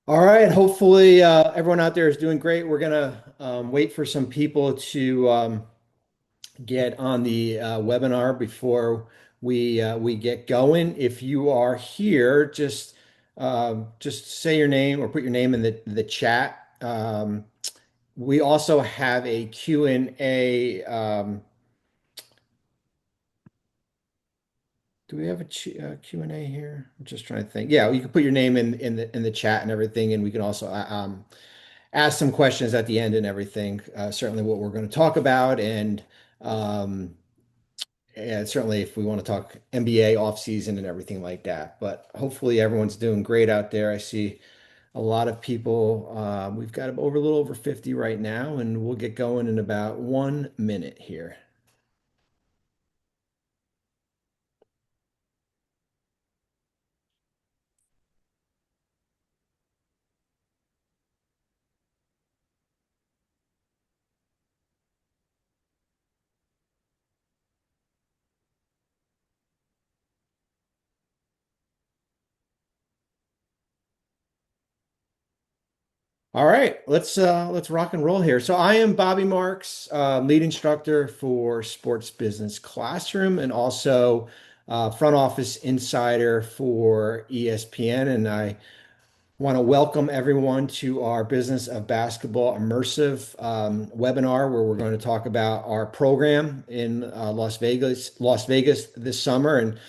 All right. Hopefully, everyone out there is doing great. We're gonna wait for some people to get on the webinar before we get going. If you are here, just say your name or put your name in the chat. We also have a Q&A. Do we have a Q&A here? I'm just trying to think. Yeah, you can put your name in the chat and everything, and we can also ask some questions at the end and everything. Certainly, what we're going to talk about, um, and certainly if we want to talk NBA offseason and everything like that. But hopefully, everyone's doing great out there. I see a lot of people. We've got over a little over 50 right now, and we'll get going in about 1 minute here. All right, let's rock and roll here. So I am Bobby Marks, lead instructor for Sports Business Classroom, and also front office insider for ESPN. And I want to welcome everyone to our Business of Basketball Immersive webinar, where we're going to talk about our program in Las Vegas this summer, and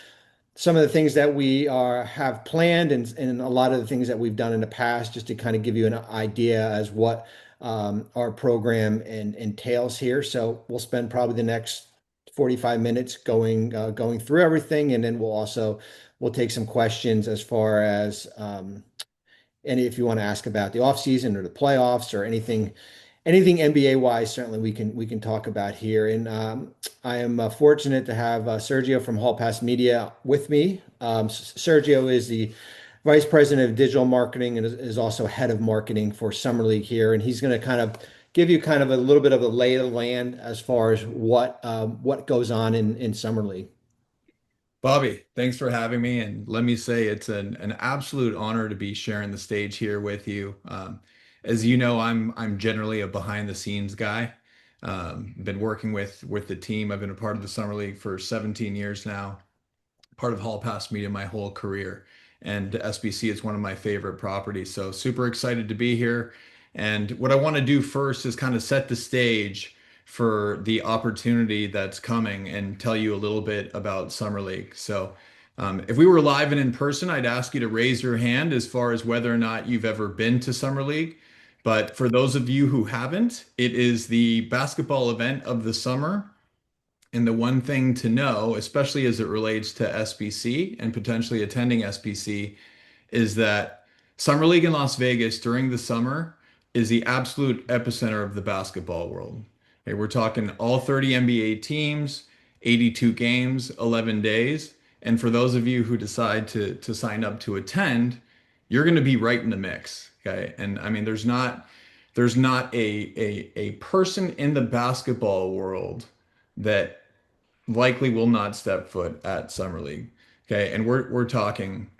some of the things that we have planned and a lot of the things that we've done in the past, just to kind of give you an idea as what our program entails here. So we'll spend probably the next 45 minutes going through everything, and then we'll take some questions as far as and if you want to ask about the offseason or the playoffs or anything NBA wise, certainly we can talk about here. And I am fortunate to have Sergio from Hall Pass Media with me. Sergio is the vice president of digital marketing and is also head of marketing for Summer League here. And he's going to kind of give you kind of a little bit of the lay of the land as far as what goes on in Summer League. Bobby, thanks for having me. And let me say it's an absolute honor to be sharing the stage here with you. As you know, I'm generally a behind the scenes guy. Been working with the team. I've been a part of the Summer League for 17 years now, part of Hall Pass Media my whole career. And SBC is one of my favorite properties. So super excited to be here. And what I want to do first is kind of set the stage for the opportunity that's coming and tell you a little bit about Summer League. So if we were live and in person, I'd ask you to raise your hand as far as whether or not you've ever been to Summer League. But for those of you who haven't, it is the basketball event of the summer. And the one thing to know, especially as it relates to SBC and potentially attending SBC, is that Summer League in Las Vegas during the summer is the absolute epicenter of the basketball world. Okay, we're talking all 30 NBA teams, 82 games, 11 days. And for those of you who decide to sign up to attend, you're going to be right in the mix. Okay. And I mean, there's not a person in the basketball world that likely will not step foot at Summer League. Okay, and we're talking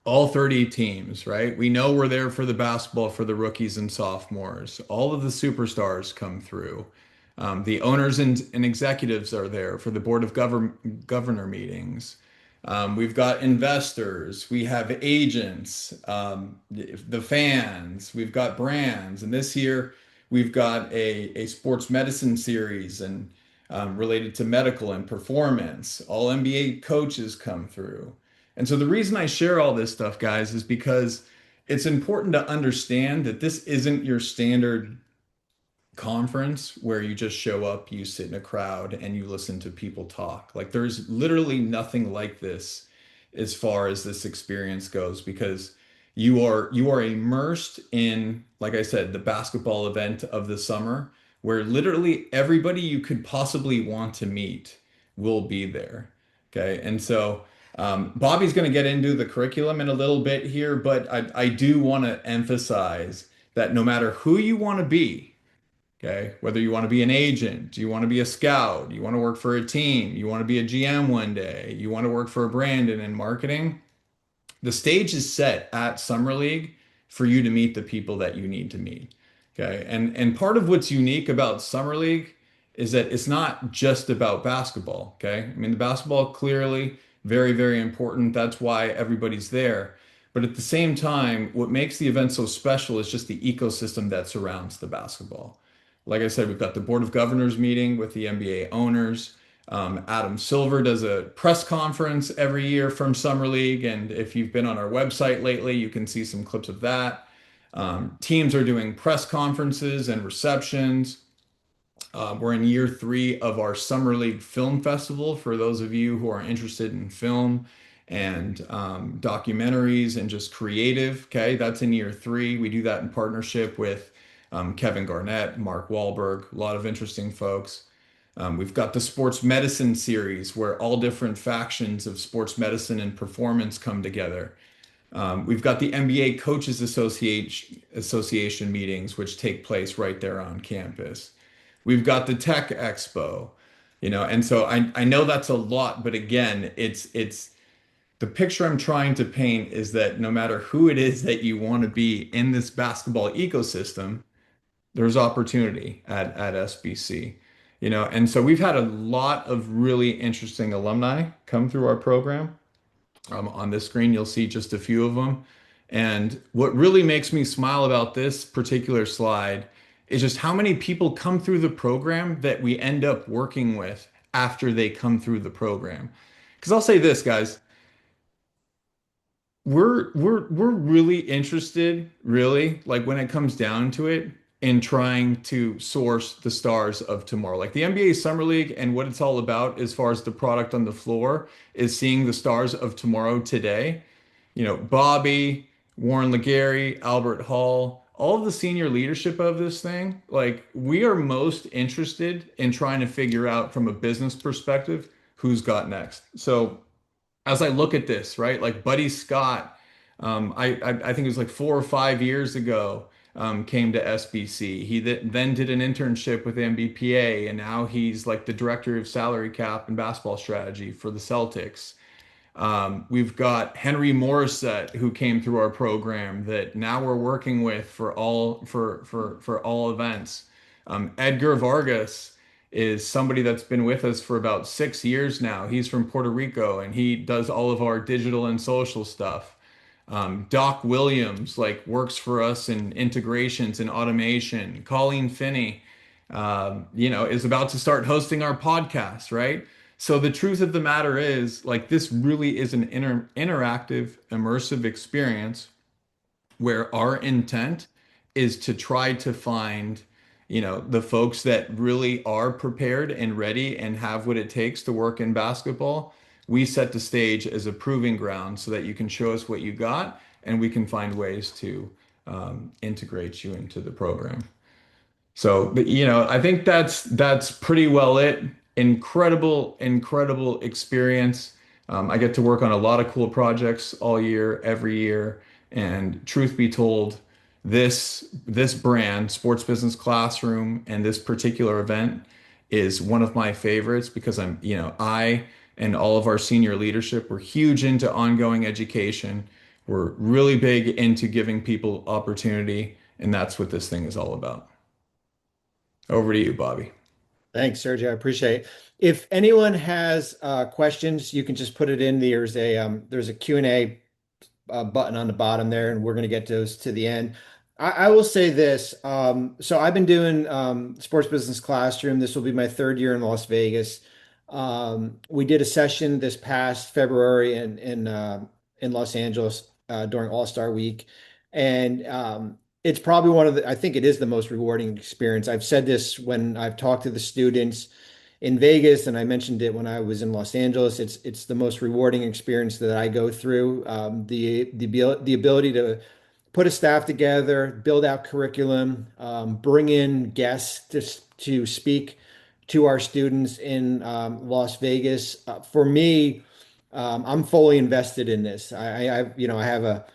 all 30 teams, right? We know we're there for the basketball for the rookies and sophomores. All of the superstars come through. The owners and executives are there for the board of governor meetings. We've got investors, we have agents, the fans, we've got brands, and this year we've got a sports medicine series and related to medical and performance. All NBA coaches come through. And so the reason I share all this stuff, guys, is because it's important to understand that this isn't your standard conference where you just show up, you sit in a crowd, and you listen to people talk. Like there's literally nothing like this as far as this experience goes because you are immersed in, like I said, the basketball event of the summer where literally everybody you could possibly want to meet will be there. Okay. And so Bobby's going to get into the curriculum in a little bit here, but I do want to emphasize that no matter who you want to be, okay, whether you want to be an agent, you want to be a scout, you want to work for a team, you want to be a GM one day, you want to work for a brand and in marketing, the stage is set at Summer League for you to meet the people that you need to meet. Okay. And part of what's unique about Summer League is that it's not just about basketball. Okay. I mean, the basketball clearly very, very important. That's why everybody's there. But at the same time, what makes the event so special is just the ecosystem that surrounds the basketball. Like I said, we've got the Board of Governors meeting with the NBA owners. Adam Silver does a press conference every year from Summer League. And if you've been on our website lately, you can see some clips of that. Teams are doing press conferences and receptions. We're in year 3 of our Summer League Film Festival for those of you who are interested in film and documentaries and just creative. Okay, that's in year 3. We do that in partnership with Kevin Garnett, Mark Wahlberg, a lot of interesting folks. We've got the sports medicine series where all different factions of sports medicine and performance come together. We've got the NBA Association meetings, which take place right there on campus. We've got the Tech Expo, and so I know that's a lot, but again, it's the picture I'm trying to paint is that no matter who it is that you want to be in this basketball ecosystem, there's opportunity at SBC. And so we've had a lot of really interesting alumni come through our program. On this screen, you'll see just a few of them. And what really makes me smile about this particular slide is just how many people come through the program that we end up working with after they come through the program. Because I'll say this, guys, we're really interested, really, like when it comes down to it, in trying to source the stars of tomorrow. Like the NBA Summer League and what it's all about as far as the product on the floor is seeing the stars of tomorrow today. Bobby, Warren Legary, Albert Hall, all of the senior leadership of this thing, like we are most interested in trying to figure out from a business perspective who's got next. So as I look at this, right, like Buddy Scott, I think it was like 4 or 5 years ago, came to SBC. He then did an internship with MBPA, and now he's like the director of salary cap and basketball strategy for the Celtics. We've got Henry Morissette, who came through our program that now we're working with for all events. Edgar Vargas is somebody that's been with us for about 6 years now. He's from Puerto Rico and he does all of our digital and social stuff. Doc Williams like works for us in integrations and automation. Colleen Finney, is about to start hosting our podcast, right? So the truth of the matter is, like, this really is an interactive, immersive experience where our intent is to try to find, the folks that really are prepared and ready and have what it takes to work in basketball. We set the stage as a proving ground so that you can show us what you got and we can find ways to integrate you into the program. So, but, I think that's pretty well it. Incredible, incredible experience. I get to work on a lot of cool projects all year, every year. And truth be told, this brand, Sports Business Classroom, and this particular event is one of my favorites because I and all of our senior leadership, we're huge into ongoing education. We're really big into giving people opportunity, and that's what this thing is all about. Over to you, Bobby. Thanks, Sergio. I appreciate it. If anyone has questions, you can just put it in. There's a Q&A button on the bottom there, and we're going to get those to the end. I will say this. So I've been doing Sports Business Classroom. This will be my third year in Las Vegas. We did a session this past February in Los Angeles during All-Star Week, and it's probably I think it is the most rewarding experience. I've said this when I've talked to the students in Vegas, and I mentioned it when I was in Los Angeles. It's the most rewarding experience that I go through. The ability to put a staff together, build out curriculum, bring in guests to speak to our students in Las Vegas. For me, I'm fully invested in this. I have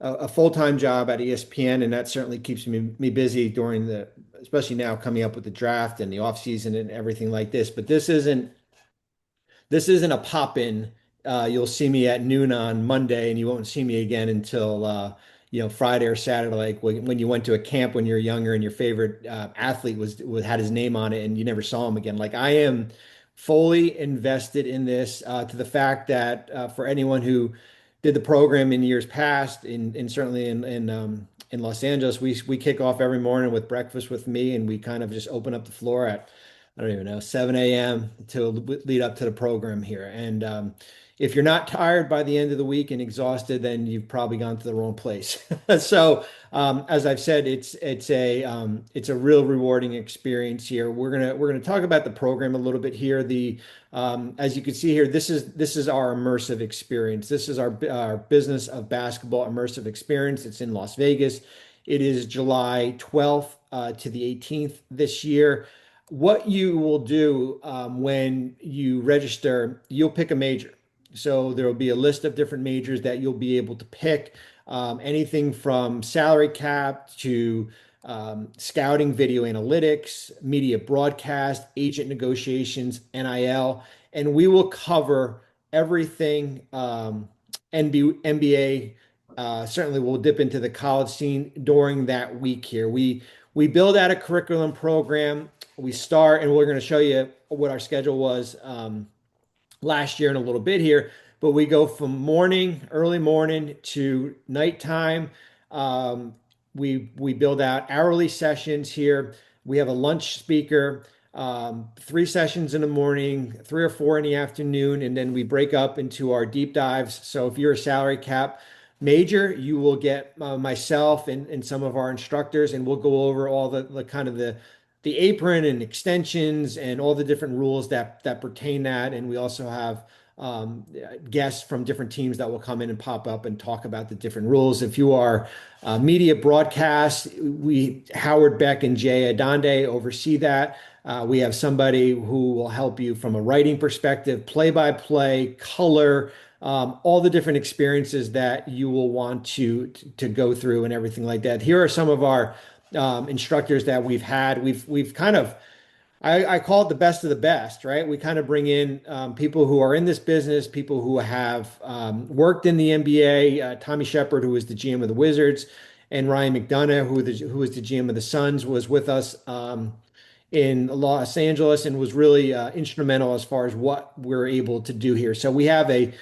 a full-time job at ESPN, and that certainly keeps me busy especially now coming up with the draft and the off season and everything like this. But this isn't a pop-in. You'll see me at noon on Monday, and you won't see me again until Friday or Saturday, like when you went to a camp when you were younger and your favorite athlete was had his name on it and you never saw him again. Like I am fully invested in this to the fact that for anyone who did the program in years past, and certainly in Los Angeles, we kick off every morning with breakfast with me, and we kind of just open up the floor at I don't even know 7 a.m. to lead up to the program here. And if you're not tired by the end of the week and exhausted, then you've probably gone to the wrong place. So as I've said, it's a real rewarding experience here. We're gonna talk about the program a little bit here. The As you can see here, this is our immersive experience. This is our business of basketball immersive experience. It's in Las Vegas. It is July 12th to the 18th this year. What you will do when you register, you'll pick a major. So there will be a list of different majors that you'll be able to pick, anything from salary cap to scouting, video analytics, media broadcast, agent negotiations, NIL, and we will cover everything NBA. Certainly, we'll dip into the college scene during that week here. We build out a curriculum program. We start, and we're going to show you what our schedule was last year in a little bit here, but we go from early morning to nighttime. We build out hourly sessions here. We have a lunch speaker, 3 sessions in the morning, 3 or 4 in the afternoon, and then we break up into our deep dives. So if you're a salary cap major, you will get myself and some of our instructors, and we'll go over all the kind of the apron and extensions and all the different rules that pertain that. And we also have guests from different teams that will come in and pop up and talk about the different rules. If you are media broadcast, we Howard Beck and Jay Adonde oversee that. We have somebody who will help you from a writing perspective, play-by-play, color, all the different experiences that you will want to go through and everything like that. Here are some of our instructors that we've had. We've kind of I call it the best of the best, right? We kind of bring in people who are in this business, people who have worked in the NBA. Tommy Shepard, who was the GM of the Wizards, and Ryan McDonough, who was the GM of the Suns, was with us in Los Angeles and was really instrumental as far as what we're able to do here. So we have a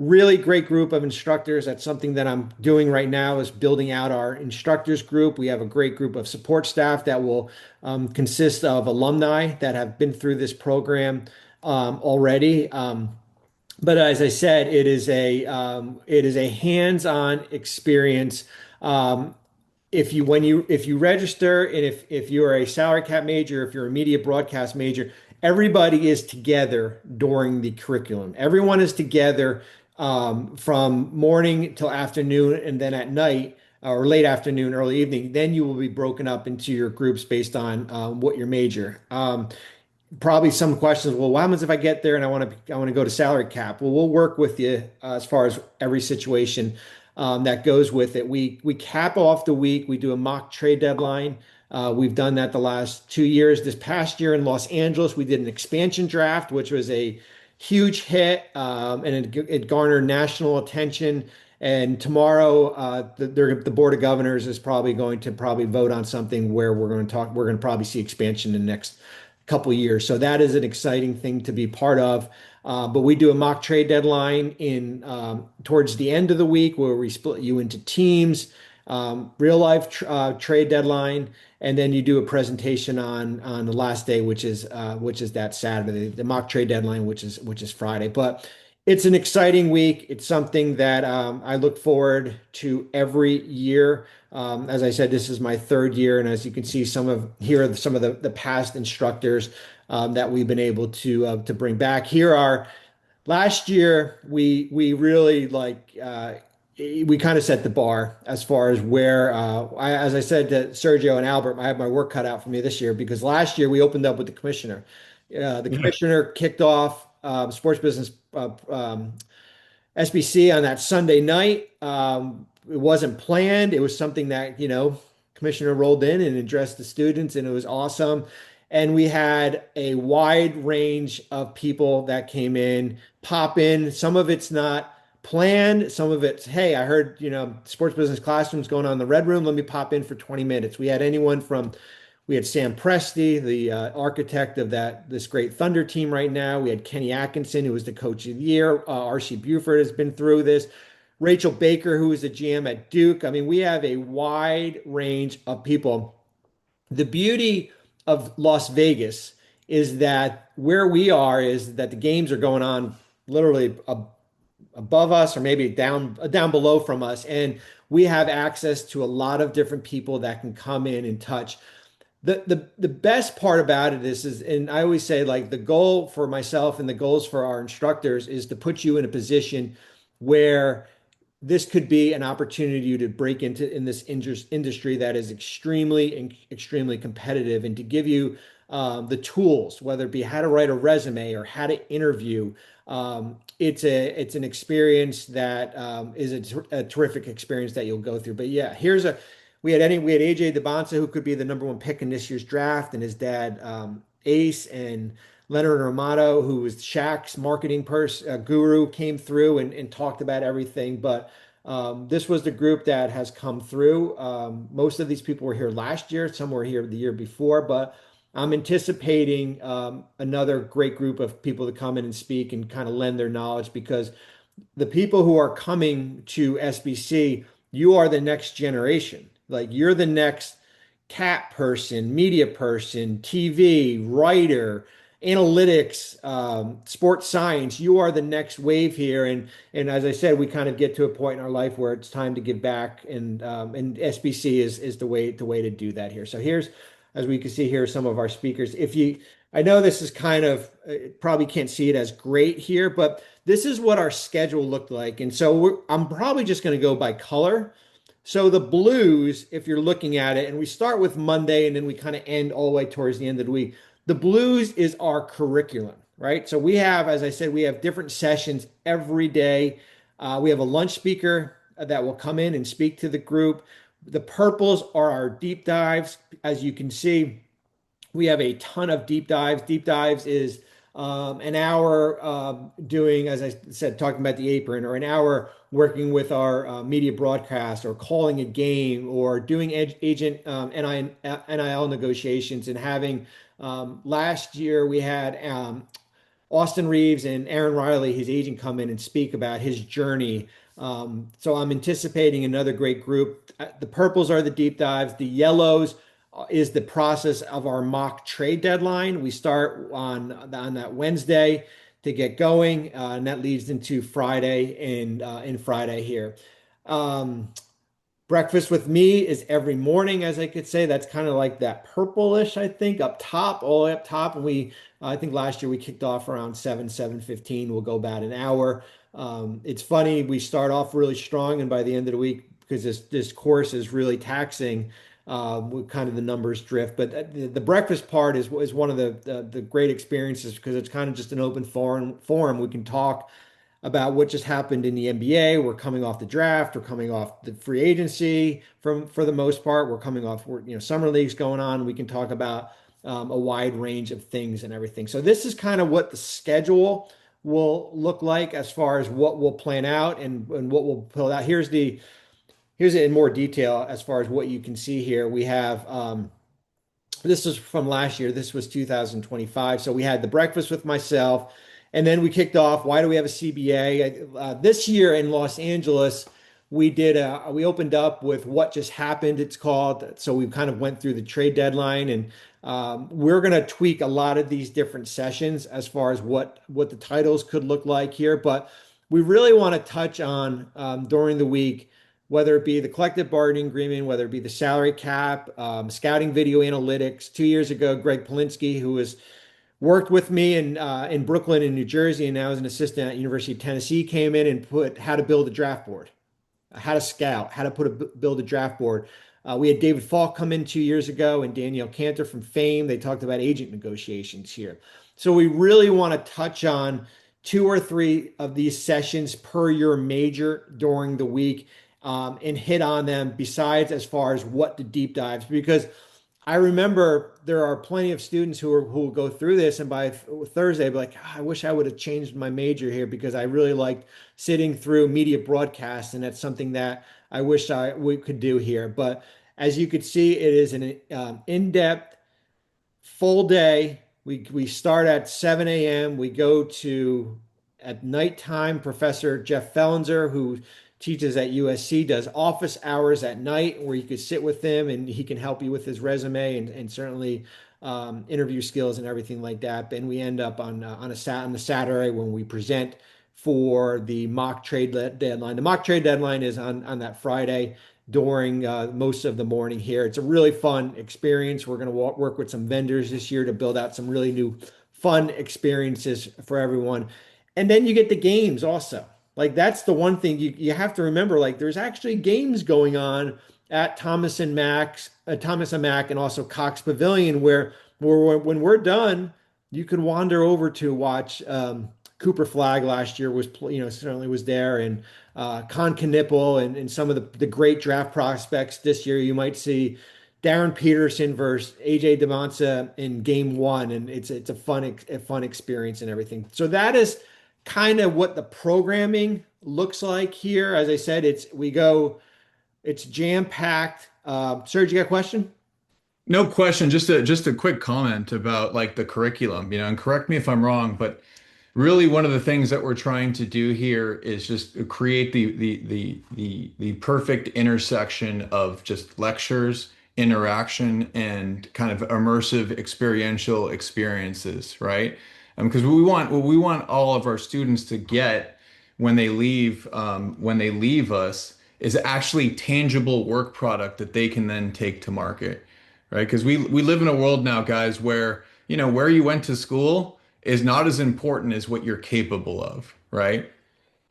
really great group of instructors. That's something that I'm doing right now is building out our instructors group. We have a great group of support staff that will consist of alumni that have been through this program already. But as I said, it is a hands-on experience. If you register and if you're a salary cap major, if you're a media broadcast major, everybody is together during the curriculum. Everyone is together from morning till afternoon, and then at night or late afternoon, early evening. Then you will be broken up into your groups based on what your major. Probably some questions. Well, what happens if I get there and I want to go to salary cap? Well, we'll work with you as far as every situation that goes with it. We cap off the week. We do a mock trade deadline. We've done that the last 2 years. This past year in Los Angeles, we did an expansion draft, which was a huge hit, and it garnered national attention. And tomorrow, the Board of Governors is probably going to vote on something where we're going to talk. We're going to probably see expansion in the next couple of years. So that is an exciting thing to be part of. But we do a mock trade deadline in towards the end of the week where we split you into teams, real life trade deadline, and then you do a presentation on the last day, which is that Saturday, the mock trade deadline, which is Friday. But it's an exciting week. It's something that I look forward to every year. As I said, this is my third year, and as you can see, here are some of the past instructors that we've been able to bring back. Here are last year we really we kind of set the bar as far as where as I said to Sergio and Albert, I have my work cut out for me this year because last year we opened up with the commissioner. The commissioner kicked off sports business SBC on that Sunday night. It wasn't planned. It was something that, commissioner rolled in and addressed the students, and it was awesome. And we had a wide range of people that came in, pop in. Some of it's not planned. Some of it's, hey, I heard, sports business classrooms going on in the Red Room. Let me pop in for 20 minutes. We had Sam Presti, the architect of this great Thunder team right now. We had Kenny Atkinson, who was the coach of the year. R.C. Buford has been through this. Rachel Baker, who is a GM at Duke. I mean, we have a wide range of people. The beauty of Las Vegas is that where we are is that the games are going on literally above us or maybe down below from us, and we have access to a lot of different people that can come in and touch. The best part about it is, and I always say, like, the goal for myself and the goals for our instructors is to put you in a position where this could be an opportunity to break into in this industry that is extremely competitive, and to give you the tools, whether it be how to write a resume or how to interview. It's an experience that is a terrific experience that you'll go through. But yeah, we had AJ DeBonsa, who could be the number one pick in this year's draft, and his dad Ace, and Leonard Armato, who was Shaq's marketing guru, came through and talked about everything. But this was the group that has come through. Most of these people were here last year, some were here the year before, but I'm anticipating another great group of people to come in and speak and kind of lend their knowledge, because the people who are coming to SBC, you are the next generation. Like, you're the next cat person, media person, TV, writer, analytics, sports science. You are the next wave here. And as I said, we kind of get to a point in our life where it's time to give back. And SBC is the way to do that here. So here's, as we can see here, some of our speakers. I know this is kind of, probably can't see it as great here, but this is what our schedule looked like. And so I'm probably just going to go by color. So the blues, if you're looking at it, and we start with Monday and then we kind of end all the way towards the end of the week. The blues is our curriculum, right? So we have, as I said, we have different sessions every day. We have a lunch speaker that will come in and speak to the group. The purples are our deep dives. As you can see, we have a ton of deep dives. Deep dives is an hour doing, as I said, talking about the apron, or an hour working with our media broadcast, or calling a game, or doing agent NIL negotiations, and having last year we had Austin Reeves and Aaron Riley, his agent, come in and speak about his journey. So I'm anticipating another great group. The purples are the deep dives. The yellows is the process of our mock trade deadline. We start on that Wednesday to get going, and that leads into Friday and Friday here. Breakfast with me is every morning, as I could say. That's kind of like that purplish, I think, up top, all the way up top. And I think last year we kicked off around 7:15. We'll go about an hour. It's funny, we start off really strong, and by the end of the week, because this course is really taxing, kind of the numbers drift. But the breakfast part is one of the great experiences, because it's kind of just an open forum. We can talk about what just happened in the NBA. We're coming off the draft. We're coming off the free agency for the most part. We're coming off, summer leagues going on. We can talk about a wide range of things and everything. So this is kind of what the schedule will look like, as far as what we'll plan out and what we'll pull out. Here's it in more detail as far as what you can see here. We have this is from last year. This was 2025. So we had the breakfast with myself, and then we kicked off. Why do we have a CBA? This year in Los Angeles, we opened up with what just happened, it's called. So we kind of went through the trade deadline, and we're going to tweak a lot of these different sessions as far as what the titles could look like here. But we really want to touch on during the week, whether it be the collective bargaining agreement, whether it be the salary cap, scouting video analytics. 2 years ago, Greg Polinsky, who was worked with me in Brooklyn and New Jersey, and now is an assistant at University of Tennessee, came in and put how to build a draft board, how to scout, how to build a draft board. We had David Falk come in 2 years ago, and Danielle Cantor from Fame. They talked about agent negotiations here. So we really want to touch on 2 or 3 of these sessions per your major during the week, and hit on them, besides as far as what the deep dives, because I remember there are plenty of students who will go through this, and by Thursday, I'll be like, "Ah, I wish I would have changed my major here because I really liked sitting through media broadcast, and that's something that I wish we could do here." But as you could see, it is an in-depth full day. We start at 7 a.m. We go to at nighttime. Professor Jeff Fellenzer, who teaches at USC, does office hours at night where you could sit with him and he can help you with his resume and certainly interview skills and everything like that. And we end up on the Saturday when we present for the mock trade deadline. The mock trade deadline is on that Friday during most of the morning here. It's a really fun experience. We're going to work with some vendors this year to build out some really new fun experiences for everyone. And then you get the games also. Like that's the one thing you have to remember. Like there's actually games going on at Thomas and Mack, and also Cox Pavilion where when we're done, you can wander over to watch. Cooper Flag last year was, certainly was there, and Con Knipple and some of the great draft prospects this year. You might see Darren Peterson versus AJ Demonsa in game one, and it's a fun experience and everything. So that is kind of what the programming looks like here. As I said, it's jam packed. Serge, you got a question? No question, just a quick comment about like the curriculum, and correct me if I'm wrong, but really one of the things that we're trying to do here is just create the perfect intersection of just lectures, interaction, and kind of immersive experiential experiences, right? Because what we want all of our students to get when they leave us is actually tangible work product that they can then take to market, right? Because we live in a world now, guys, where where you went to school is not as important as what you're capable of, right?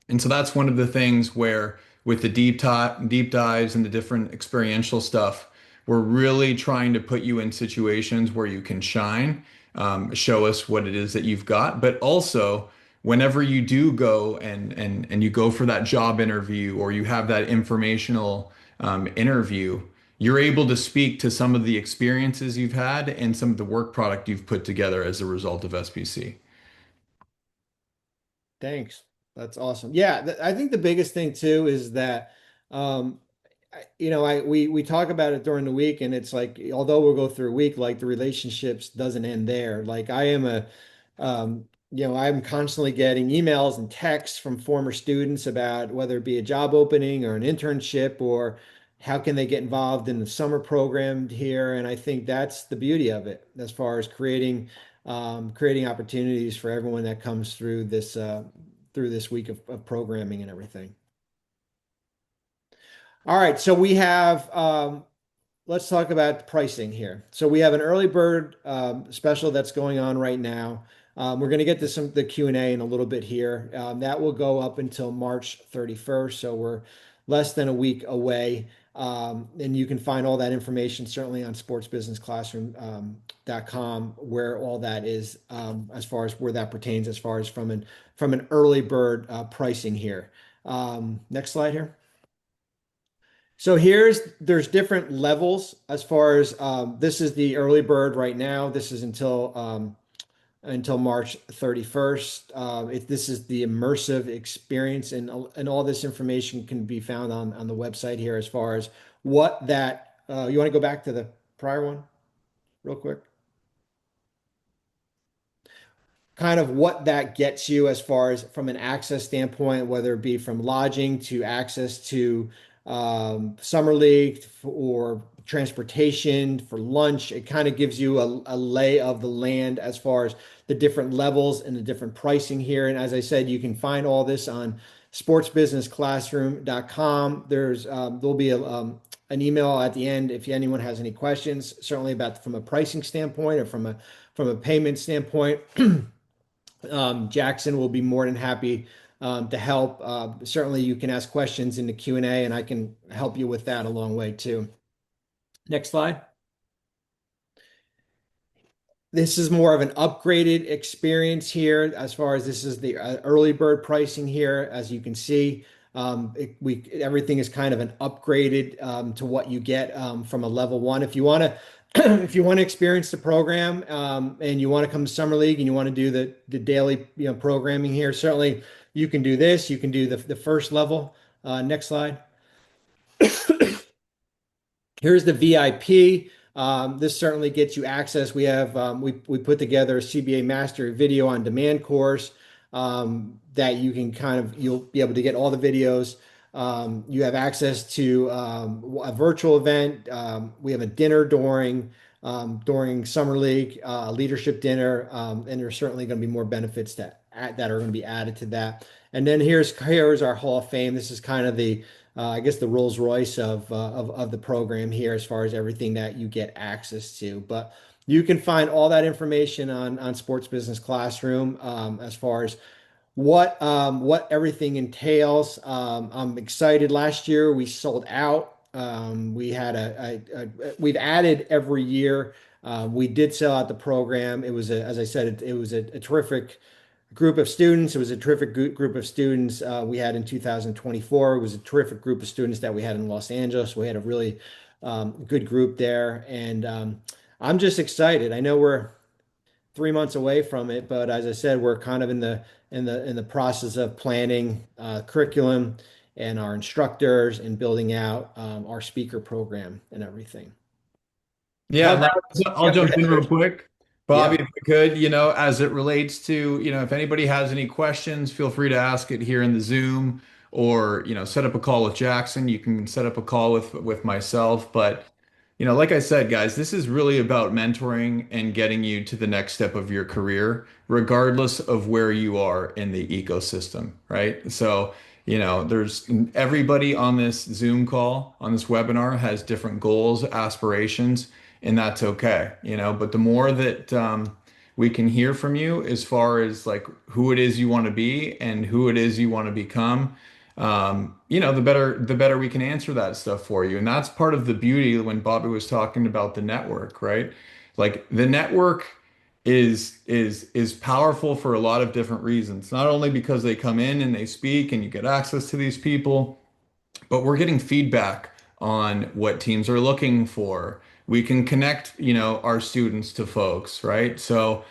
And so that's one of the things where with the deep dives and the different experiential stuff, we're really trying to put you in situations where you can shine, show us what it is that you've got, but also whenever you do go and you go for that job interview or you have that informational interview, you're able to speak to some of the experiences you've had and some of the work product you've put together as a result of SBC. Thanks. That's awesome. Yeah, I think the biggest thing too is that um we talk about it during the week, and it's like although we'll go through a week, like the relationships doesn't end there. Like I am I'm constantly getting emails and texts from former students about whether it be a job opening or an internship or how can they get involved in the summer program here. And I think that's the beauty of it as far as creating opportunities for everyone that comes through this week of programming and everything. All right, so we have let's talk about pricing here. So we have an early bird special that's going on right now. We're going to get to the Q&A in a little bit here. That will go up until March 31st, so we're less than a week away. And you can find all that information certainly on sportsbusinessclassroom.com, where all that is as far as where that pertains, as far as from an early bird pricing here. Next slide here. So there's different levels as far as this is the early bird right now. This is until March 31st. This is the immersive experience, and all this information can be found on the website here as far as what that. You want to go back to the prior one real quick? Kind of what that gets you as far as from an access standpoint, whether it be from lodging to access to summer league or transportation for lunch. It kind of gives you a lay of the land as far as the different levels and the different pricing here. And as I said, you can find all this on sportsbusinessclassroom.com. There'll be an email at the end if anyone has any questions, certainly about from a pricing standpoint or from a payment standpoint. Jackson will be more than happy to help. Certainly, you can ask questions in the Q&A, and I can help you with that a long way too. Next slide. This is more of an upgraded experience here as far as this is the early bird pricing here. As you can see, everything is kind of an upgraded to what you get from a level one. If you want to If you want to experience the program and you want to come to Summer League and you want to do the daily programming here, certainly you can do this. You can do the first level. Next slide. Here's the VIP. This certainly gets you access. We put together a CBA Master Video on Demand course that you can you'll be able to get all the videos. You have access to a virtual event. We have a dinner during Summer League, leadership dinner, and there's certainly going to be more benefits that are going to be added to that. And then here's our Hall of Fame. This is kind of the I guess the Rolls Royce of the program here as far as everything that you get access to. But you can find all that information on Sports Business Classroom as far as what everything entails. I'm excited. Last year we sold out. We had we've added every year. We did sell out the program. It was as I said, it was a terrific group of students. It was a terrific group of students we had in 2024. It was a terrific group of students that we had in Los Angeles. We had a really good group there, and I'm just excited. I know we're 3 months away from it, but as I said, we're kind of in the process of planning curriculum and our instructors and building out our speaker program and everything. How Yeah, and about? I'll Yep, go jump ahead, in real Chris. quick. Bobby, Yeah. if I could, as it relates to, if anybody has any questions, feel free to ask it here in the Zoom or, set up a call with Jackson. You can set up a call with myself. But, like I said, guys, this is really about mentoring and getting you to the next step of your career, regardless of where you are in the ecosystem, right? So, there's everybody on this Zoom call, on this webinar has different goals, aspirations, and that's okay, but the more that we can hear from you as far as like who it is you want to be and who it is you want to become, the better we can answer that stuff for you. And that's part of the beauty when Bobby was talking about the network, right? Like the network is powerful for a lot of different reasons, not only because they come in and they speak and you get access to these people, but we're getting feedback on what teams are looking for. We can connect, our students to folks, right? So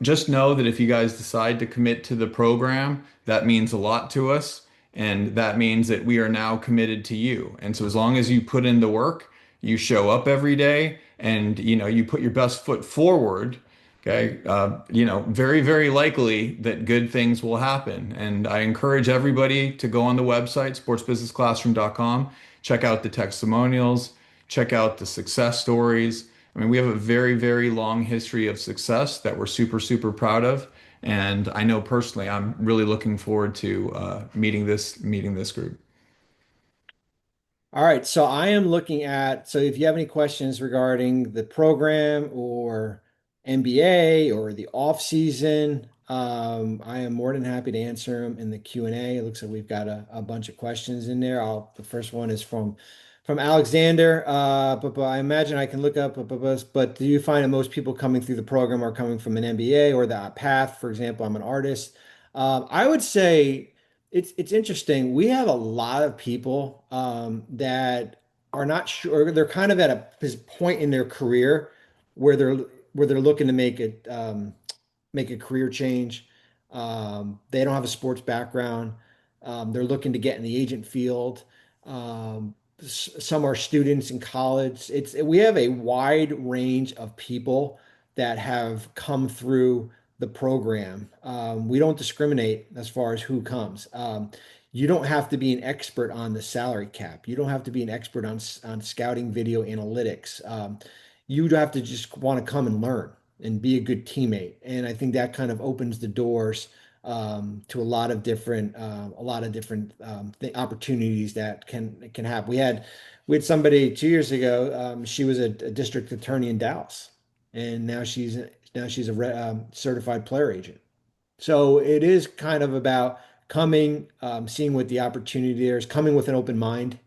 just know that if you guys decide to commit to the program, that means a lot to us. And that means that we are now committed to you. And so as long as you put in the work, you show up every day and, you put your best foot forward, okay, very, very likely that good things will happen. And I encourage everybody to go on the website, sportsbusinessclassroom.com, check out the testimonials, check out the success stories. I mean, we have a very, very long history of success that we're super, super proud of. And I know personally, I'm really looking forward to meeting this group. All right, so I am looking at, so if you have any questions regarding the program or MBA or the off season, I am more than happy to answer them in the Q&A. It looks like we've got a bunch of questions in there. The first one is from Alexander, but I imagine I can look up, but do you find that most people coming through the program are coming from an MBA or the path? For example, I'm an artist. I would say it's interesting. We have a lot of people that are not sure. They're kind of at this point in their career where they're looking to make a career change. They don't have a sports background. They're looking to get in the agent field. Some are students in college. We have a wide range of people that have come through the program. We don't discriminate as far as who comes. You don't have to be an expert on the salary cap. You don't have to be an expert on scouting video analytics. You have to just want to come and learn and be a good teammate. And I think that kind of opens the doors to a lot of different opportunities that can happen. We had somebody 2 years ago. She was a district attorney in Dallas, and now she's a certified player agent. So it is kind of about coming, seeing what the opportunity there is, coming with an open mind.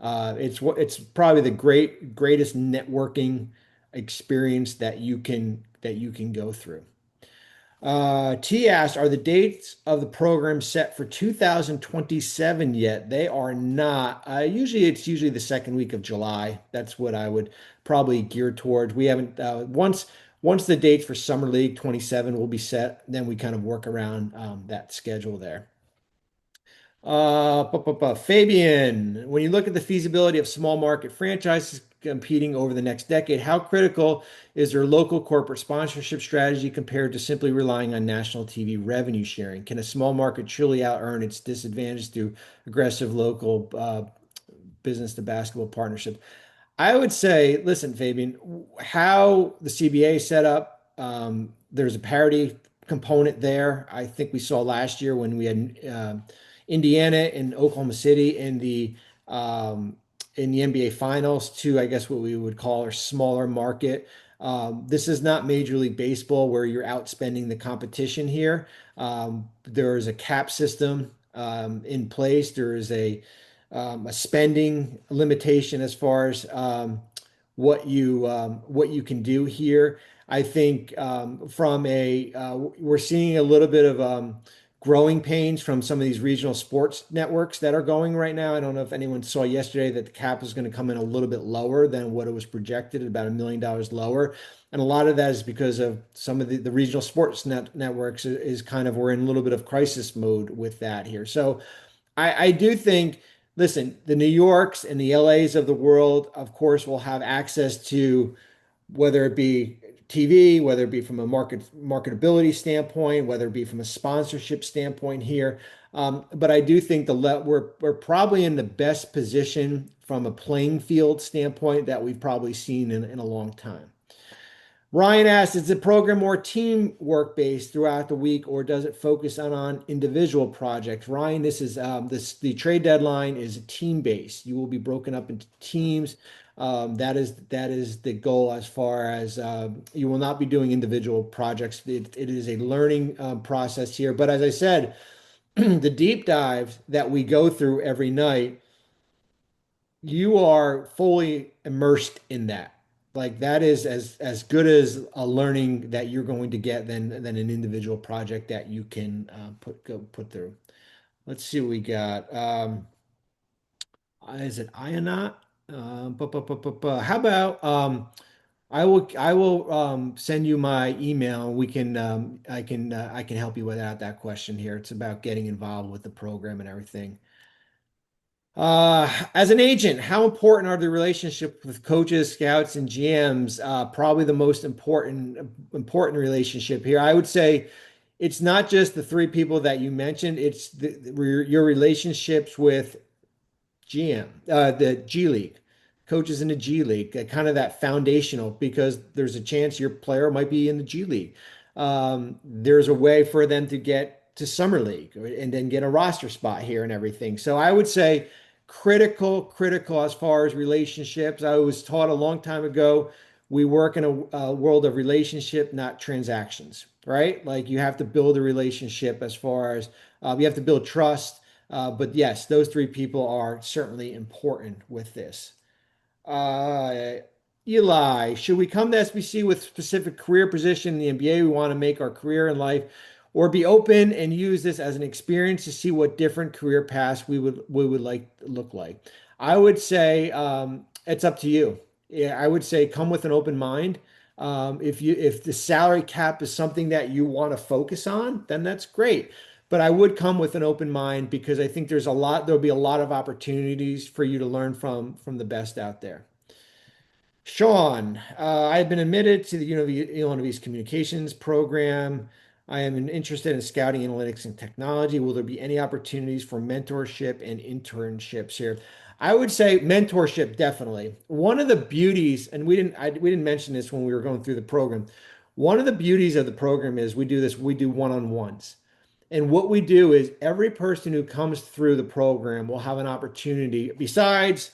It's probably the greatest networking experience that you can go through. T asked, are the dates of the program set for 2027 yet? They are not. It's usually the second week of July. That's what I would probably gear towards. We haven't once the dates for Summer League 27 will be set, then we kind of work around that schedule there. Fabian, when you look at the feasibility of small market franchises competing over the next decade, how critical is their local corporate sponsorship strategy compared to simply relying on national TV revenue sharing? Can a small market truly out earn its disadvantage through aggressive local business to basketball partnerships? I would say, listen, Fabian, how the CBA is set up, there's a parity component there. I think we saw last year when we had Indiana and Oklahoma City in the NBA Finals to, I guess, what we would call our smaller market. This is not Major League Baseball where you're outspending the competition here. There is a cap system in place. There is a spending limitation as far as what you can do here. I think we're seeing a little bit of growing pains from some of these regional sports networks that are going right now. I don't know if anyone saw yesterday that the cap is going to come in a little bit lower than what it was projected, about $1 million lower. And a lot of that is because of some of the regional sports networks is kind of we're in a little bit of crisis mode with that here. So I do think, listen, the New Yorks and the LAs of the world, of course, will have access to whether it be TV, whether it be from a marketability standpoint, whether it be from a sponsorship standpoint here. But I do think we're probably in the best position from a playing field standpoint that we've probably seen in a long time. Ryan asks, is the program more teamwork based throughout the week, or does it focus on individual projects? Ryan, the trade deadline is team based. You will be broken up into teams. That is the goal as far as you will not be doing individual projects. It is a learning process here. But as I said, the deep dives that we go through every night, you are fully immersed in that. Like that is as good as a learning that you're going to get than an individual project that you can put through. Let's see what we got. Is it Ionot? How about I will send you my email. We can I can help you without that question here. It's about getting involved with the program and everything. As an agent, how important are the relationship with coaches, scouts, and GMs? Probably the most important relationship here. I would say it's not just the three people that you mentioned. It's your relationships with the G League, coaches in the G League, kind of that foundational because there's a chance your player might be in the G League. There's a way for them to get to Summer League and then get a roster spot here and everything. So I would say critical as far as relationships. I was taught a long time ago, we work in a world of relationship, not transactions, right? Like you have to build a relationship as far as you have to build trust. But yes, those three people are certainly important with this. Uh, Eli, should we come to SBC with specific career position in the NBA? We want to make our career in life, or be open and use this as an experience to see what different career paths we would like to look like. I would say it's up to you. Yeah, I would say come with an open mind. If the salary cap is something that you want to focus on, then that's great. But I would come with an open mind because I think there'll be a lot of opportunities for you to learn from the best out there. Sean, I've been admitted to the Illinois Communications program. I am interested in scouting analytics and technology. Will there be any opportunities for mentorship and internships here? I would say mentorship, definitely. One of the beauties, and we didn't mention this when we were going through the program. One of the beauties of the program is we do one-on-ones. And what we do is every person who comes through the program will have an opportunity, besides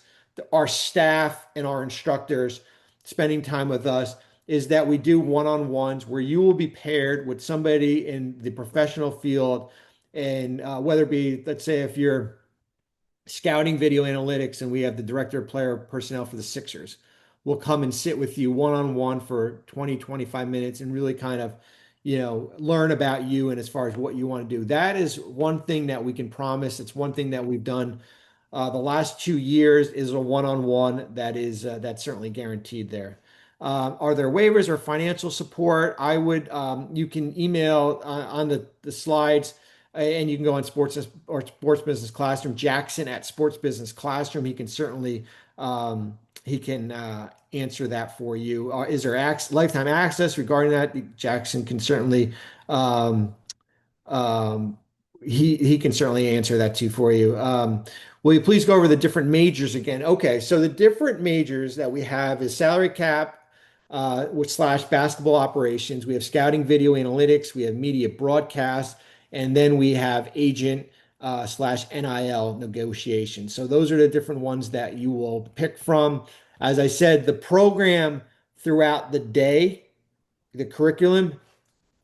our staff and our instructors spending time with us, is that we do one-on-ones where you will be paired with somebody in the professional field. And whether it be, let's say, if you're scouting video analytics and we have the director of player personnel for the Sixers, we'll come and sit with you one-on-one for 20, 25 minutes and really kind of learn about you and as far as what you want to do. That is one thing that we can promise. It's one thing that we've done the last 2 years is a one-on-one that's certainly guaranteed there. Are there waivers or financial support? You can email on the slides, and you can go on Sports Business Classroom, Jackson at Sports Business Classroom. He can answer that for you. Is there lifetime access regarding that? Jackson can certainly um, um, he can certainly answer that too for you. Will you please go over the different majors again? Okay, so the different majors that we have is salary cap, which slash basketball operations. We have scouting, video analytics. We have media broadcast, and then we have agent slash NIL negotiations. So those are the different ones that you will pick from. As I said, the program throughout the day, the curriculum,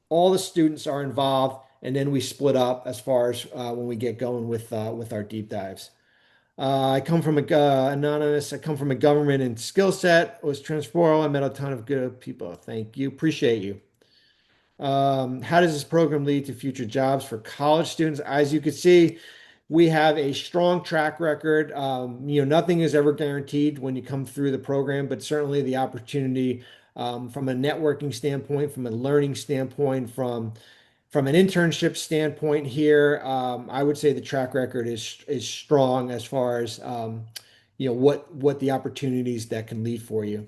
all the students are involved, and then we split up as far as when we get going with our deep dives. I come from a anonymous. I come from a government and skill set. Was transferable. I met a ton of good people. Thank you. Appreciate you. How does this program lead to future jobs for college students? As you can see, we have a strong track record. Nothing is ever guaranteed when you come through the program, but certainly the opportunity from a networking standpoint, from a learning standpoint, from an internship standpoint here, I would say the track record is strong as far as what the opportunities that can lead for you.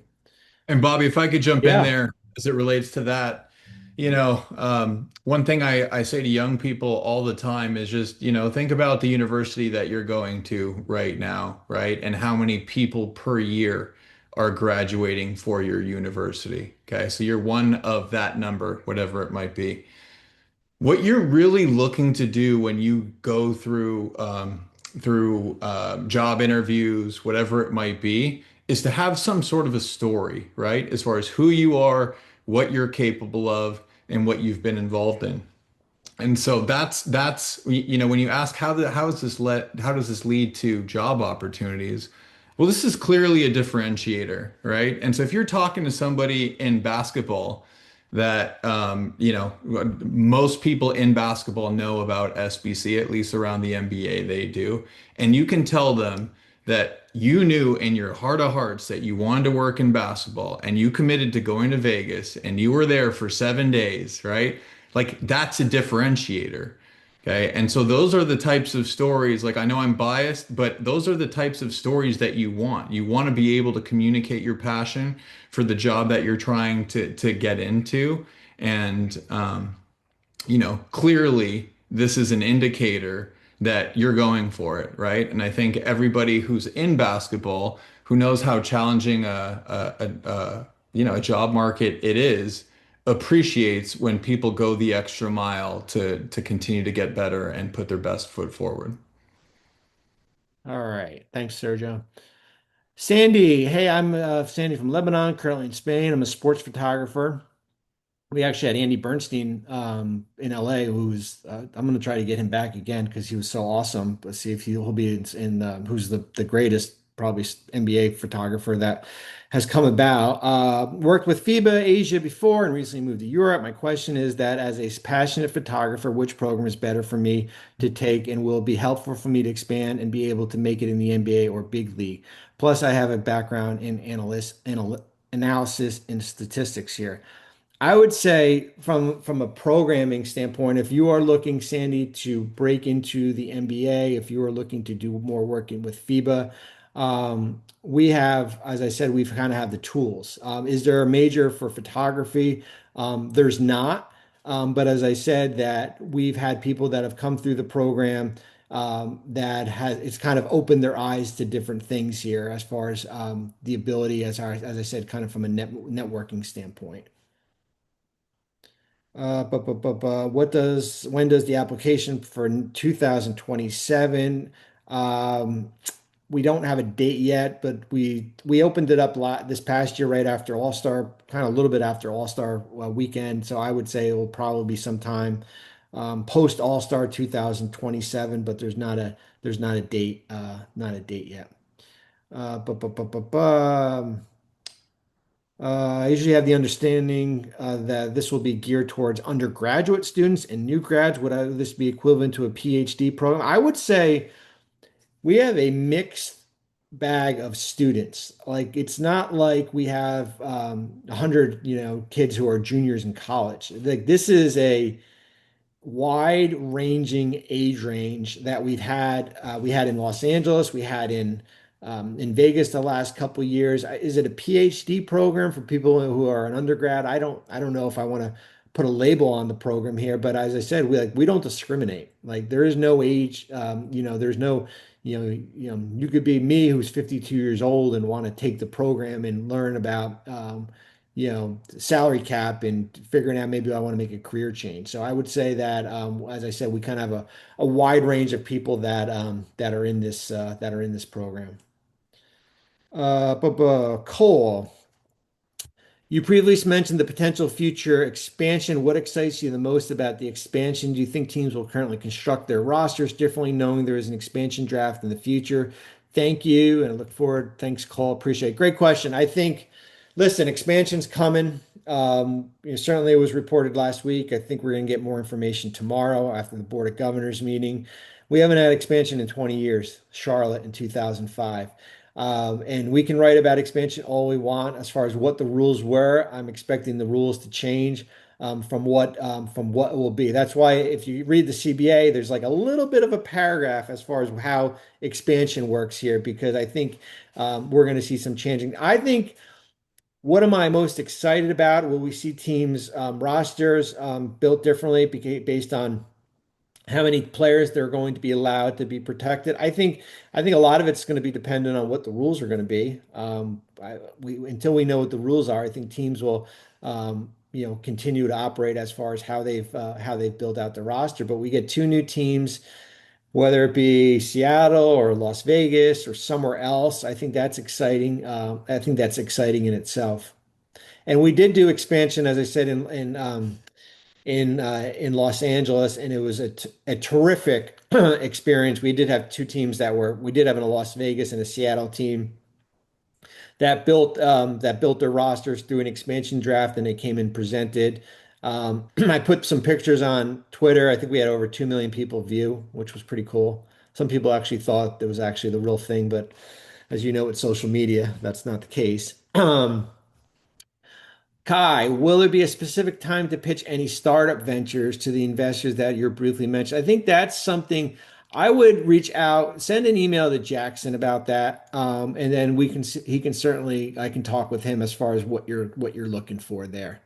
And Bobby, if I could jump in Yeah. there as it relates to that, one thing I say to young people all the time is just, think about the university that you're going to right now, right? And how many people per year are graduating for your university. Okay. So you're one of that number, whatever it might be. What you're really looking to do when you go through job interviews, whatever it might be, is to have some sort of a story, right? As far as who you are, what you're capable of, and what you've been involved in. And so that's when you ask how does this lead to job opportunities? Well, this is clearly a differentiator, right? And so if you're talking to somebody in basketball that most people in basketball know about SBC, at least around the NBA they do, and you can tell them that you knew in your heart of hearts that you wanted to work in basketball and you committed to going to Vegas and you were there for 7 days, right? Like that's a differentiator. Okay. And so those are the types of stories, like I know I'm biased, but those are the types of stories that you want. You want to be able to communicate your passion for the job that you're trying to get into. And clearly this is an indicator that you're going for it, right? And I think everybody who's in basketball, who knows how challenging a job market it is, appreciates when people go the extra mile to continue to get better and put their best foot forward. All right. Thanks, Sergio. Sandy, hey, I'm Sandy from Lebanon, currently in Spain. I'm a sports photographer. We actually had Andy Bernstein in LA, I'm going to try to get him back again because he was so awesome. Let's see if he'll be who's the greatest, probably NBA photographer that has come about. Worked with FIBA Asia before and recently moved to Europe. My question is that as a passionate photographer, which program is better for me to take and will be helpful for me to expand and be able to make it in the NBA or big league? Plus, I have a background in analysis and statistics here. I would say from a programming standpoint, if you are looking, Sandy, to break into the NBA, if you are looking to do more working with FIBA, we have, as I said, we've kind of have the tools. Is there a major for photography? There's not. But as I said, that we've had people that have come through the program that has it's kind of opened their eyes to different things here as far as the ability, as I said, kind of from a networking standpoint. When does the application for 2027? We don't have a date yet, but we opened it up this past year right after All-Star, kind of a little bit after All-Star weekend. So I would say it will probably be sometime post All-Star 2027, but there's not a date not a date yet. I usually have the understanding that this will be geared towards undergraduate students and new grads. Would this be equivalent to a PhD program? I would say we have a mixed bag of students. Like it's not like we have 100, kids who are juniors in college. Like this is a wide-ranging age range that we've had. We had in Los Angeles, we had in Vegas the last couple of years. Is it a PhD program for people who are an undergrad? I don't know if I want to put a label on the program here, but as I said, we don't discriminate. Like there is no age. There's no. You could be me who's 52 years old and want to take the program and learn about salary cap and figuring out maybe I want to make a career change. So I would say that, as I said, we kind of have a wide range of people that are in this program. But Cole, you previously mentioned the potential future expansion. What excites you the most about the expansion? Do you think teams will currently construct their rosters differently, knowing there is an expansion draft in the future? Thank you, and I look forward. Thanks, Cole. Appreciate it. Great question. I think, listen, expansion's coming. Certainly, it was reported last week. I think we're going to get more information tomorrow after the Board of Governors meeting. We haven't had expansion in 20 years. Charlotte in 2005. And we can write about expansion all we want as far as what the rules were. I'm expecting the rules to change from what it will be. That's why if you read the CBA, there's like a little bit of a paragraph as far as how expansion works here, because I think we're going to see some changing. I think what am I most excited about? Will we see teams rosters built differently based on how many players they're going to be allowed to be protected. I think a lot of it's going to be dependent on what the rules are going to be. Until we know what the rules are, I think teams will continue to operate as far as how they've built out the roster. But we get two new teams, whether it be Seattle or Las Vegas or somewhere else. I think that's exciting. I think that's exciting in itself. And we did do expansion, as I said, in Los Angeles, and it was a terrific experience. We did have two teams we did have a Las Vegas and a Seattle team that built their rosters through an expansion draft, and they came and presented. I put some pictures on Twitter. I think we had over 2 million people view, which was pretty cool. Some people actually thought it was actually the real thing, but as you know, with social media, that's not the case. Kai, will there be a specific time to pitch any startup ventures to the investors that you're briefly mentioned? I think that's something I would reach out, send an email to Jackson about that, and then he can certainly I can talk with him as far as what you're looking for there.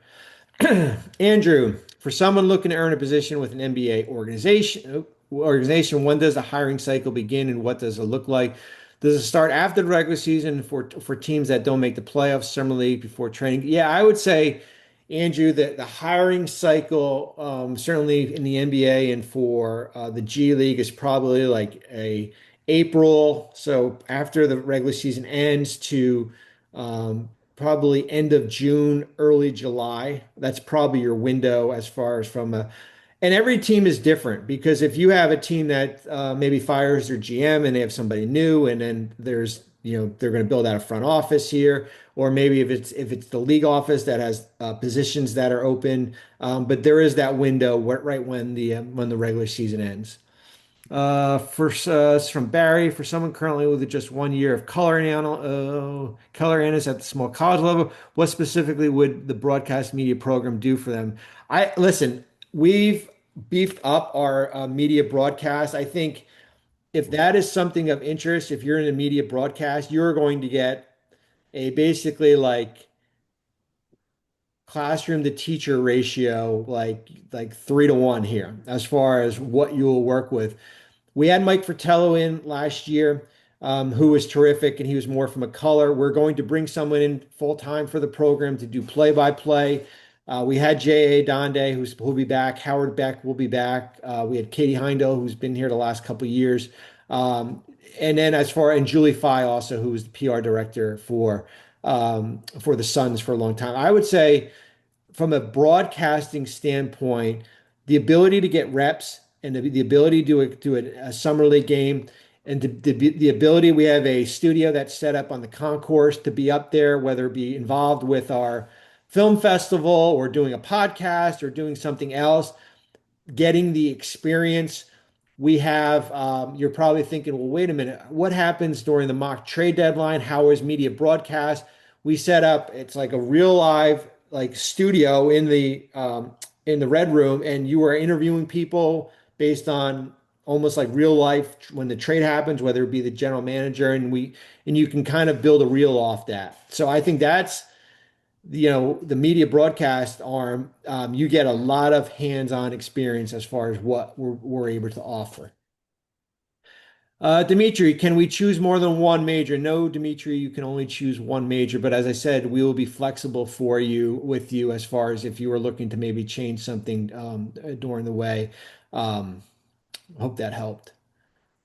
Andrew, for someone looking to earn a position with an MBA organization, when does the hiring cycle begin and what does it look like? Does it start after the regular season for teams that don't make the playoffs, summer league before training? Yeah, I would say, Andrew, that the hiring cycle, certainly in the NBA and for the G League, is probably like a April. So after the regular season ends to probably end of June, early July. That's probably your window as far as and every team is different because if you have a team that maybe fires their GM and they have somebody new, and then they're going to build out a front office here, or maybe if it's the league office that has positions that are open, but there is that window right when the regular season ends. It's from Barry. For someone currently with just 1 year of color analyst at the small college level, what specifically would the broadcast media program do for them? I listen. We've beefed up our media broadcast. I think if that is something of interest, if you're in a media broadcast, you're going to get a basically like classroom to teacher ratio, like 3 to 1 here, as far as what you will work with. We had Mike Fratello in last year, who was terrific, and he was more from a color. We're going to bring someone in full time for the program to do play-by-play. We had J.A. Donde, who'll be back. Howard Beck will be back. We had Katie Heindel, who's been here the last couple of years. And then and Julie Fye also, who was the PR director for the Suns for a long time. I would say from a broadcasting standpoint, the ability to get reps and the ability to do a summer league game and the ability, we have a studio that's set up on the concourse to be up there, whether it be involved with our film festival or doing a podcast or doing something else, getting the experience. We have, you're probably thinking, well, wait a minute, what happens during the mock trade deadline? How is media broadcast? We set up, it's like a real live like studio in the red room, and you are interviewing people based on almost like real life when the trade happens, whether it be the general manager, and you can kind of build a reel off that. So I think that's, the media broadcast arm, you get a lot of hands-on experience as far as what we're able to offer. Dimitri, can we choose more than one major? No, Dimitri, you can only choose one major. But as I said, we will be flexible for you with you as far as if you were looking to maybe change something during the way. Um, Hope that helped.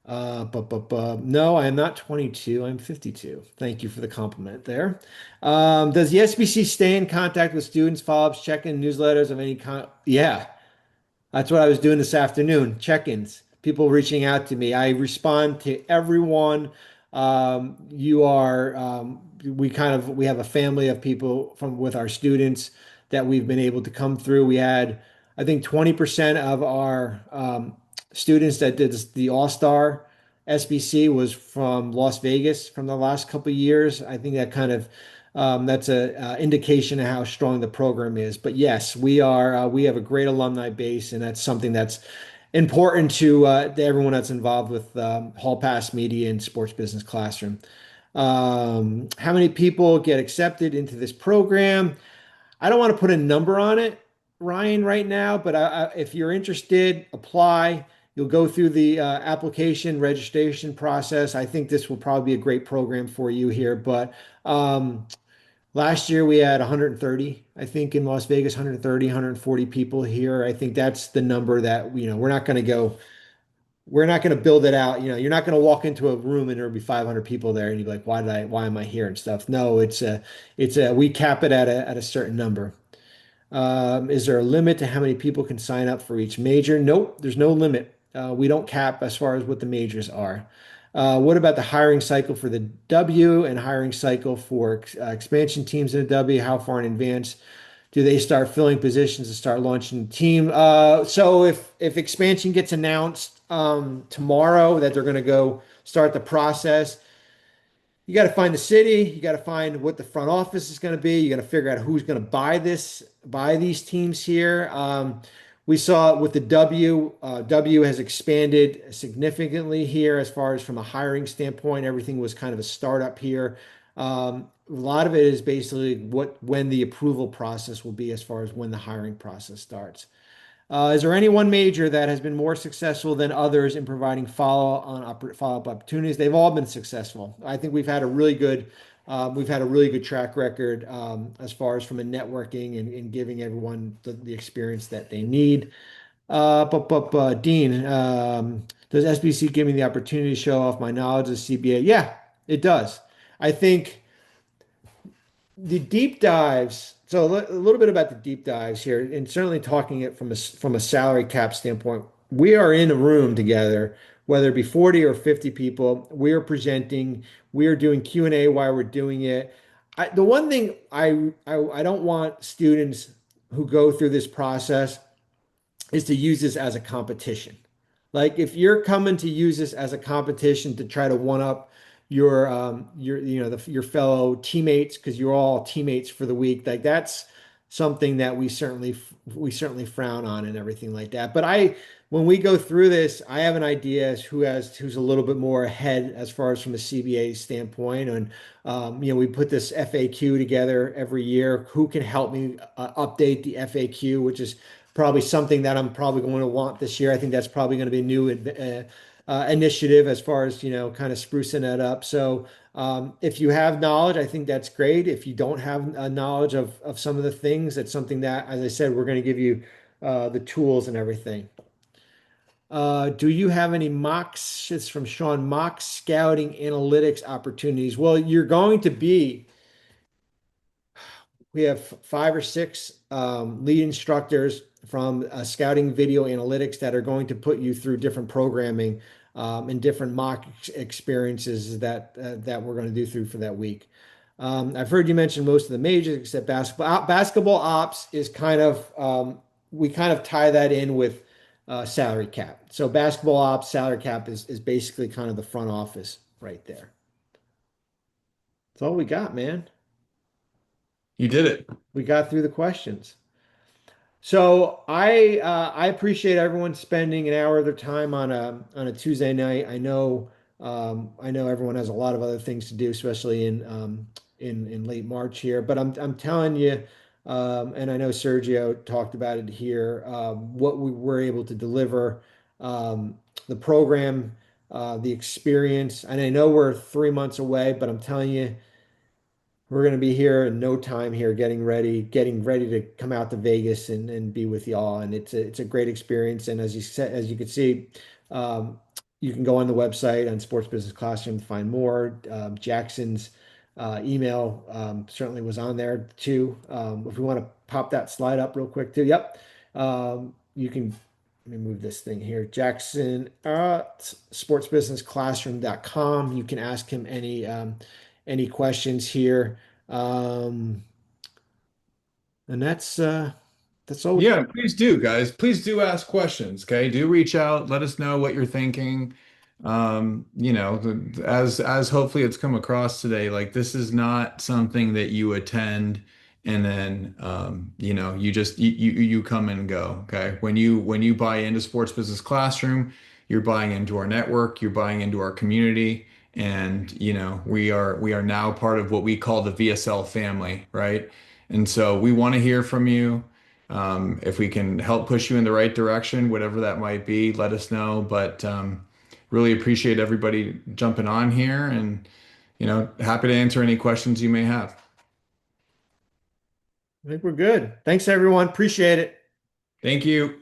No, I am not 22. I'm 52. Thank you for the compliment there. Does the SBC stay in contact with students, follow-ups, check-in, newsletters of any kind? Yeah. That's what I was doing this afternoon, check-ins, people reaching out to me. I respond to everyone. We have a family of people from with our students that we've been able to come through. We had, I think, 20% of our students that did the All-Star SBC was from Las Vegas from the last couple of years. I think that kind of that's a indication of how strong the program is. But yes, we have a great alumni base, and that's something that's important to everyone that's involved with Hall Pass Media and Sports Business Classroom. How many people get accepted into this program? I don't want to put a number on it, Ryan, right now, but if you're interested, apply. You'll go through the application registration process. I think this will probably be a great program for you here, but last year we had 130, I think, in Las Vegas, 130, 140 people here. I think that's the number that, we're not going to build it out. You're not going to walk into a room and there'll be 500 people there and you're like, why am I here and stuff? No, we cap it at a certain number. Is there a limit to how many people can sign up for each major? Nope, there's no limit. We don't cap as far as what the majors are. What about the hiring cycle for the W and hiring cycle for expansion teams in the W? How far in advance do they start filling positions to start launching the team? So if expansion gets announced tomorrow that they're going to go start the process, you got to find the city. You got to find what the front office is going to be. You got to figure out who's going to buy these teams here. We saw with the W has expanded significantly here as far as from a hiring standpoint. Everything was kind of a startup here. A lot of it is basically when the approval process will be as far as when the hiring process starts. Is there any one major that has been more successful than others in providing follow-up opportunities? They've all been successful. I think we've had a really good track record as far as from a networking and giving everyone the experience that they need. Dean, does SBC give me the opportunity to show off my knowledge of CBA? Yeah, it does. I think the deep dives. So a little bit about the deep dives here, and certainly talking it from a salary cap standpoint. We are in a room together, whether it be 40 or 50 people. We are presenting. We are doing Q&A while we're doing it. The one thing I don't want students who go through this process is to use this as a competition. Like if you're coming to use this as a competition to try to one up your fellow teammates because you're all teammates for the week, like that's something that we certainly frown on and everything like that. But when we go through this, I have an idea as who's a little bit more ahead as far as from a CBA standpoint, and we put this FAQ together every year. Who can help me update the FAQ, which is probably something that I'm probably going to want this year. I think that's probably going to be a new initiative as far as kind of sprucing that up. So if you have knowledge, I think that's great. If you don't have knowledge of some of the things, that's something that, as I said, we're going to give you the tools and everything. Do you have any mocks? It's from Sean. Mock scouting analytics opportunities. Well, we have 5 or 6 lead instructors from scouting video analytics that are going to put you through different programming and different mock experiences that we're going to do through for that week. I've heard you mention most of the majors except basketball. Basketball ops is kind of we kind of tie that in with salary cap. So basketball ops salary cap is basically kind of the front office right there. That's all we got, man. You did it. We got through the questions. So I appreciate everyone spending an hour of their time on a Tuesday night. I know everyone has a lot of other things to do, especially in late March here. But I'm telling you, and I know Sergio talked about it here. What we were able to deliver, the program, the experience, and I know we're 3 months away, but I'm telling you. We're going to be here in no time here, getting ready to come out to Vegas and be with y'all. And it's a great experience. And as you said, as you can see, um, you can go on the website on Sports Business Classroom to find more. Jackson's email certainly was on there too. If we want to pop that slide up real quick too. Yep. You can let me move this thing here. Jackson at sportsbusinessclassroom.com. You can ask him any questions here. Um, and that's all we Yeah, got. please do, guys. Please do ask questions. Okay, do reach out. Let us know what you're thinking. As hopefully it's come across today, like this is not something that you attend and then you just you come and go. Okay, when you buy into Sports Business Classroom, you're buying into our network, you're buying into our community, and we are now part of what we call the VSL family, right? And so we want to hear from you. If we can help push you in the right direction, whatever that might be, let us know. But really appreciate everybody jumping on here and, happy to answer any questions you may have. I think we're good. Thanks, everyone. Appreciate it. Thank you.